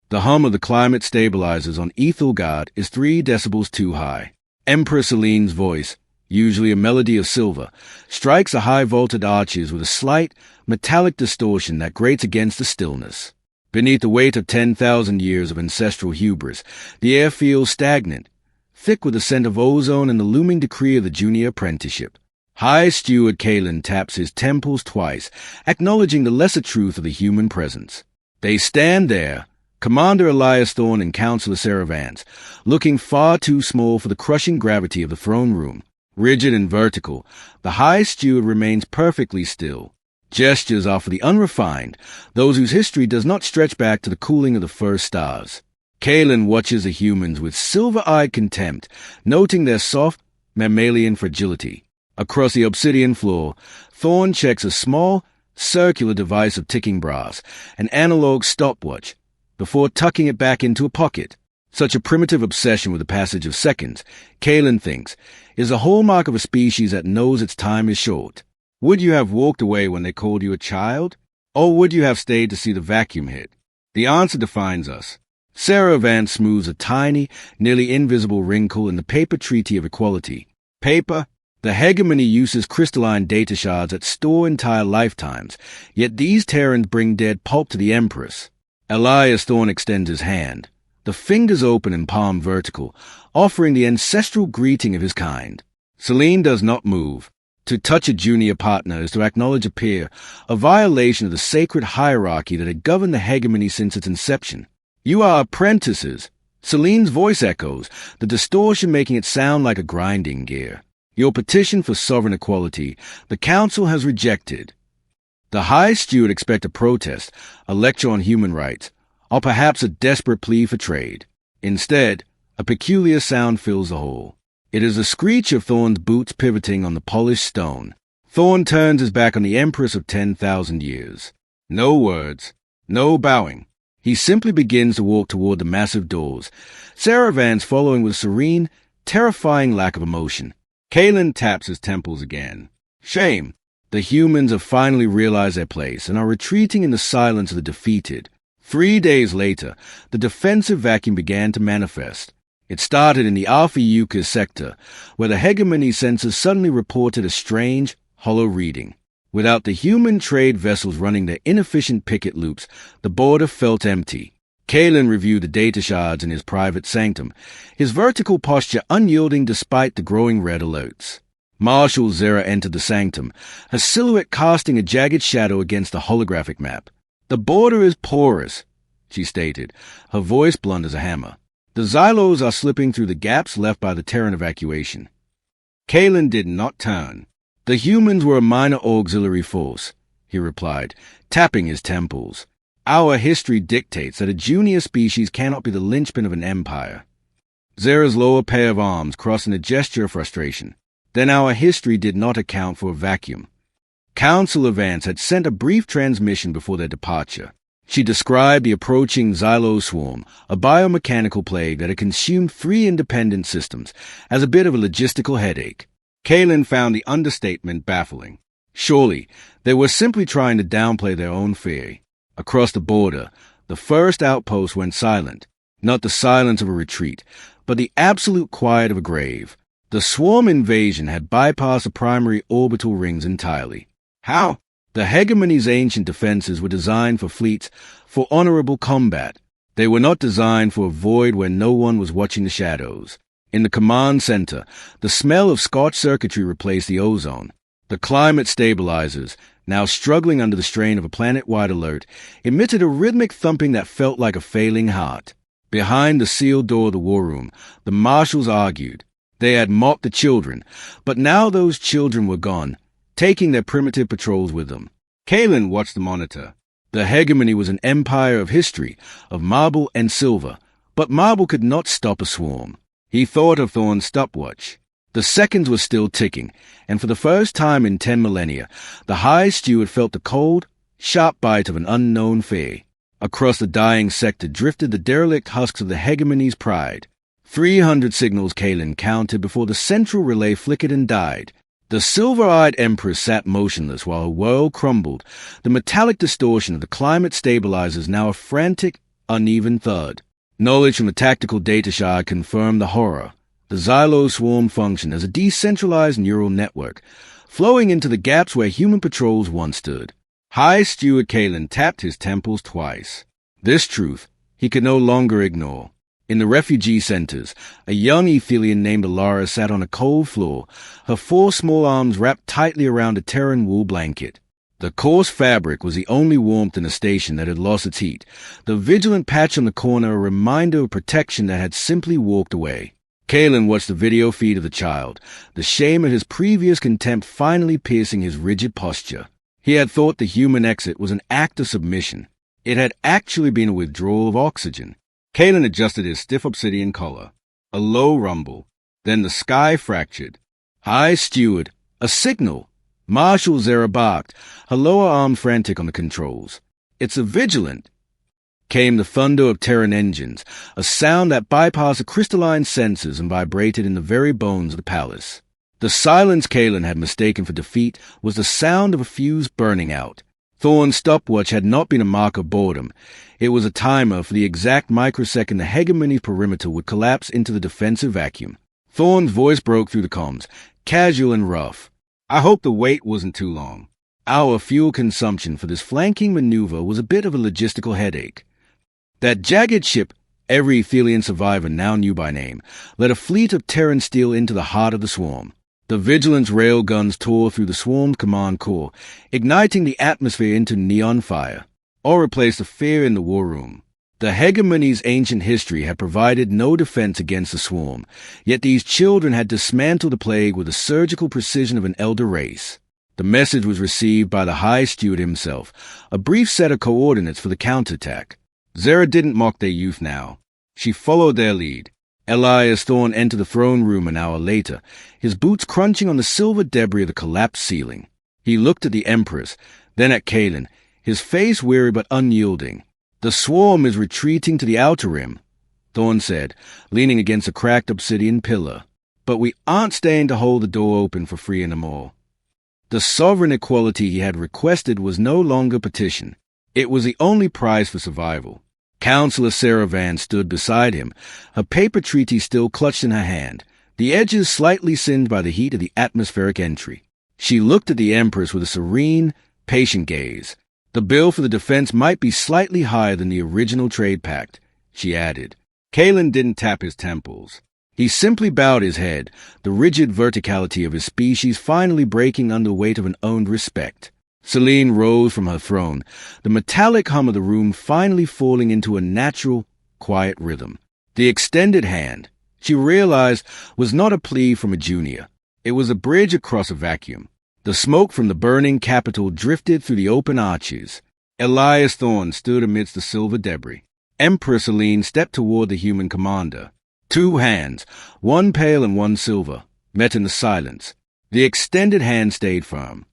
The hum of the climate stabilizers on Ethelgard is 3 decibels too high. Emperor Selene's voice, usually a melody of silver, strikes the high-vaulted arches with a slight, metallic distortion that grates against the stillness. Beneath the weight of 10,000 years of ancestral hubris, the air feels stagnant, thick with the scent of ozone and the looming decree of the junior apprenticeship. High Steward Kalen taps his temples twice, acknowledging the lesser truth of the human presence. They stand there, Commander Elias Thorne and Counselor Sarah Vance, looking far too small for the crushing gravity of the throne room. Rigid and vertical, the High Steward remains perfectly still. Gestures are for the unrefined, those whose history does not stretch back to the cooling of the first stars. Kalen watches the humans with silver-eyed contempt, noting their soft, mammalian fragility. Across the obsidian floor, Thorne checks a small, circular device of ticking brass, an analog stopwatch, before tucking it back into a pocket. Such a primitive obsession with the passage of seconds, Kalen thinks, is a hallmark of a species that knows its time is short. Would you have walked away when they called you a child? Or would you have stayed to see the vacuum hit? The answer defines us. Sarah Vance smooths a tiny, nearly invisible wrinkle in the paper treaty of equality. Paper? The hegemony uses crystalline data shards that store entire lifetimes, yet these Terrans bring dead pulp to the Empress. Elias Thorne extends his hand, the fingers open and palm vertical, offering the ancestral greeting of his kind. Selene does not move. To touch a junior partner is to acknowledge a peer, a violation of the sacred hierarchy that had governed the hegemony since its inception. You are apprentices. Selene's voice echoes, the distortion making it sound like a grinding gear. Your petition for sovereign equality, the Council has rejected. The High Steward expects a protest, a lecture on human rights, or perhaps a desperate plea for trade. Instead, a peculiar sound fills the hall. It is the screech of Thorne's boots pivoting on the polished stone. Thorne turns his back on the Empress of 10,000 years. No words, no bowing. He simply begins to walk toward the massive doors, Sarah Vance following with serene, terrifying lack of emotion. Kalen taps his temples again. Shame. The humans have finally realized their place and are retreating in the silence of the defeated. 3 days later, the defensive vacuum began to manifest. It started in the Alpha Eucas sector, where the hegemony sensors suddenly reported a strange, hollow reading. Without the human trade vessels running their inefficient picket loops, the border felt empty. Kalen reviewed the data shards in his private sanctum, his vertical posture unyielding despite the growing red alerts. Marshal Zera entered the sanctum, her silhouette casting a jagged shadow against the holographic map. The border is porous, she stated, her voice blunt as a hammer. The Xylos are slipping through the gaps left by the Terran evacuation. Kalen did not turn. The humans were a minor auxiliary force, he replied, tapping his temples. Our history dictates that a junior species cannot be the linchpin of an empire. Zera's lower pair of arms crossed in a gesture of frustration. Then our history did not account for a vacuum. Counselor Vance had sent a brief transmission before their departure. She described the approaching Xylo swarm, a biomechanical plague that had consumed 3 independent systems, as a bit of a logistical headache. Kalen found the understatement baffling. Surely, they were simply trying to downplay their own fear. Across the border, the first outpost went silent. Not the silence of a retreat, but the absolute quiet of a grave. The swarm invasion had bypassed the primary orbital rings entirely. How? The hegemony's ancient defenses were designed for fleets, for honorable combat. They were not designed for a void where no one was watching the shadows. In the command center, the smell of scorched circuitry replaced the ozone. The climate stabilizers, now struggling under the strain of a planet-wide alert, emitted a rhythmic thumping that felt like a failing heart. Behind the sealed door of the war room, the marshals argued. They had mocked the children, but now those children were gone, taking their primitive patrols with them. Kalen watched the monitor. The hegemony was an empire of history, of marble and silver, but marble could not stop a swarm. He thought of Thorne's stopwatch. The seconds were still ticking, and for the first time in 10 millennia, the High Steward felt the cold, sharp bite of an unknown fear. Across the dying sector drifted the derelict husks of the hegemony's pride. 300 signals Kalen counted before the central relay flickered and died. The silver-eyed Empress sat motionless while her world crumbled, the metallic distortion of the climate stabilizers now a frantic, uneven thud. Knowledge from the tactical data shard confirmed the horror. The Xylo swarm functioned as a decentralized neural network, flowing into the gaps where human patrols once stood. High Steward Kalen tapped his temples twice. This truth he could no longer ignore. In the refugee centers, a young Ethelian named Alara sat on a cold floor, her 4 small arms wrapped tightly around a Terran wool blanket. The coarse fabric was the only warmth in the station that had lost its heat, the vigilant patch on the corner a reminder of protection that had simply walked away. Kalen watched the video feed of the child, the shame of his previous contempt finally piercing his rigid posture. He had thought the human exit was an act of submission. It had actually been a withdrawal of oxygen. Kalen adjusted his stiff obsidian collar. A low rumble. Then the sky fractured. High Steward, a signal. Marshal Zera barked, her lower arm frantic on the controls. It's a vigilant. Came the thunder of Terran engines, a sound that bypassed the crystalline sensors and vibrated in the very bones of the palace. The silence Kalen had mistaken for defeat was the sound of a fuse burning out. Thorn's stopwatch had not been a mark of boredom. It was a timer for the exact microsecond the hegemony perimeter would collapse into the defensive vacuum. Thorn's voice broke through the comms, casual and rough. I hope the wait wasn't too long. Our fuel consumption for this flanking maneuver was a bit of a logistical headache. That jagged ship, every Ethelian survivor now knew by name, led a fleet of Terran steel into the heart of the swarm. The Vigilance rail guns tore through the swarm's command core, igniting the atmosphere into neon fire, or replaced the fear in the war room. The hegemony's ancient history had provided no defense against the swarm, yet these children had dismantled the plague with the surgical precision of an elder race. The message was received by the High Steward himself, a brief set of coordinates for the counterattack. Zera didn't mock their youth now. She followed their lead. Elias Thorne entered the throne room an hour later, his boots crunching on the silver debris of the collapsed ceiling. He looked at the Empress, then at Kalen, his face weary but unyielding. The swarm is retreating to the outer rim, Thorne said, leaning against a cracked obsidian pillar. But we aren't staying to hold the door open for free anymore. The sovereign equality he had requested was no longer petition. It was the only prize for survival. Counselor Sarah Van stood beside him, her paper treaty still clutched in her hand, the edges slightly singed by the heat of the atmospheric entry. She looked at the Empress with a serene, patient gaze. The bill for the defense might be slightly higher than the original trade pact, she added. Kalen didn't tap his temples. He simply bowed his head, the rigid verticality of his species finally breaking under the weight of an owned respect. Celine rose from her throne, the metallic hum of the room finally falling into a natural, quiet rhythm. The extended hand, she realized, was not a plea from a junior. It was a bridge across a vacuum. The smoke from the burning capital drifted through the open arches. Elias Thorne stood amidst the silver debris. Empress Celine stepped toward the human commander. 2 hands, one pale and one silver, met in the silence. The extended hand stayed firm.